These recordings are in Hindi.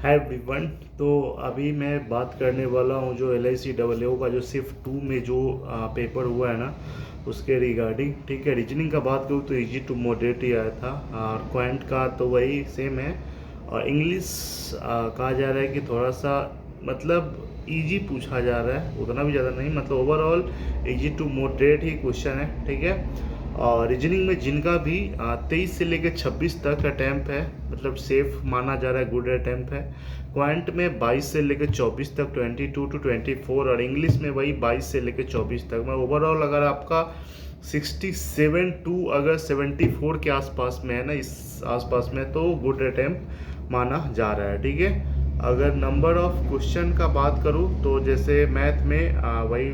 Hi everyone. तो अभी मैं बात करने वाला हूँ जो LICAA का जो शिफ्ट 2 में जो पेपर हुआ है ना, उसके रिगार्डिंग। ठीक है, रीजनिंग का बात करूँ तो इजी टू मॉडरेट ही आया था, और क्वांट का तो वही सेम है। और इंग्लिश कहा जा रहा है कि थोड़ा सा मतलब इजी पूछा जा रहा है, उतना भी ज़्यादा नहीं, मतलब ओवरऑल इजी टू मॉडरेट ही क्वेश्चन है। ठीक है, और रीजनिंग में जिनका भी 23 से लेकर 26 तक अटैम्प्ट है, मतलब सेफ माना जा रहा है, गुड अटैम्प्ट है। क्वांट में 22 से लेकर 24 तक, 22 टू 24, और इंग्लिश में वही 22 से लेकर 24 तक। मैं ओवरऑल अगर आपका 67 टू अगर 74 के आसपास में है ना, इस आसपास में, तो गुड अटैम्प्ट माना जा रहा है। ठीक है, अगर नंबर ऑफ क्वेश्चन का बात करूँ तो जैसे मैथ में वही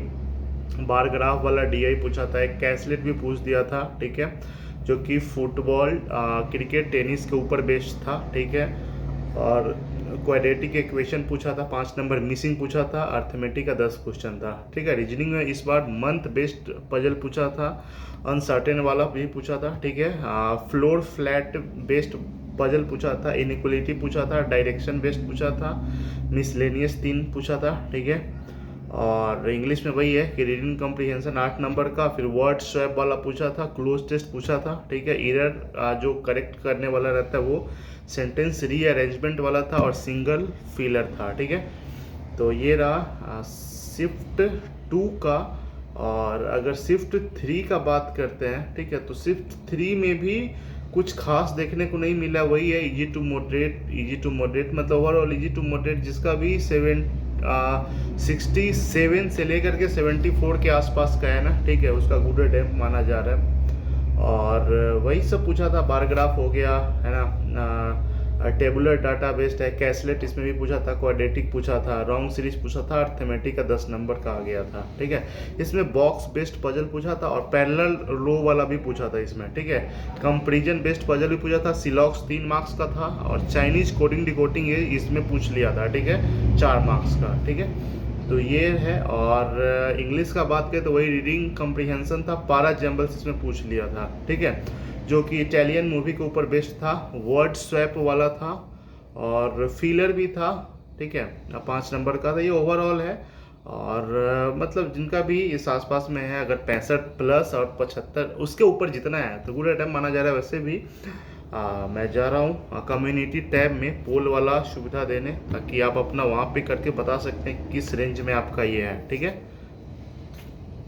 बार ग्राफ वाला DI पूछा था, एक कैसलेट भी पूछ दिया था। ठीक है, जो कि फुटबॉल, क्रिकेट, टेनिस के ऊपर बेस्ड था। ठीक है, और क्वाड्रेटिक इक्वेशन पूछा था, 5 नंबर मिसिंग पूछा था, अर्थमेटिक का 10 क्वेश्चन था। ठीक है, रीजनिंग में इस बार मंथ बेस्ड पजल पूछा था, अनसर्टेन वाला भी पूछा था। ठीक है, फ्लोर फ्लैट बेस्ड पजल पूछा था, इनइक्वलिटी पूछा था, डायरेक्शन बेस्ड पूछा था, मिसलेनियस 3 पूछा था। ठीक है, और इंग्लिश में वही है कि रीडिंग कॉम्प्रिहेंशन 8 नंबर का, फिर वर्ड स्वैप वाला पूछा था, क्लोज टेस्ट पूछा था। ठीक है, एरर जो करेक्ट करने वाला रहता है वो सेंटेंस रीअरेंजमेंट वाला था, और सिंगल फिलर था। ठीक है, तो ये रहा शिफ्ट 2 का। और अगर शिफ्ट 3 का बात करते हैं, ठीक है, तो शिफ्ट 3 में भी कुछ खास देखने को नहीं मिला। वही है इजी टू मॉडरेट मतलब ओवरऑल इजी टू मॉडरेट, जिसका भी 67 से लेकर के 74 के आसपास का है ना। ठीक है, उसका गुड अटेम्प्ट माना जा रहा है। और वही सब पूछा था, बार ग्राफ हो गया है ना, टेबुलर डाटा बेस्ड है, कैसलेट इसमें भी पूछा था, क्वाड्रेटिक पूछा था, रॉन्ग सीरीज पूछा था, अर्थमेटिक का 10 नंबर का आ गया था। ठीक है, इसमें बॉक्स बेस्ड पजल पूछा था, और पैरेलल रो वाला भी पूछा था इसमें। ठीक है, कंपैरिजन बेस्ड पजल भी पूछा था, सिलॉक्स 3 मार्क्स का था, और चाइनीज कोडिंग डिकोडिंग ये इसमें पूछ लिया था। ठीक है, 4 मार्क्स का। ठीक है, तो ये है। और इंग्लिश का बात करें तो वही रीडिंग कॉम्प्रिहेंशन था, पारा जंबल्स इसमें पूछ लिया था। ठीक है, जो कि इटालियन मूवी के ऊपर बेस्ड था, वर्ड स्वैप वाला था, और फीलर भी था। ठीक है, 5 नंबर का था। ये ओवरऑल है। और मतलब जिनका भी इस आसपास में है, अगर 65 प्लस और 75 उसके ऊपर जितना है तो गुड अटेम्प्ट माना जा रहा है। वैसे भी मैं जा रहा हूँ कम्युनिटी टैब में पोल वाला सुविधा देने, ताकि आप अपना वहाँ पे करके बता सकते हैं किस रेंज में आपका ये है। ठीक है।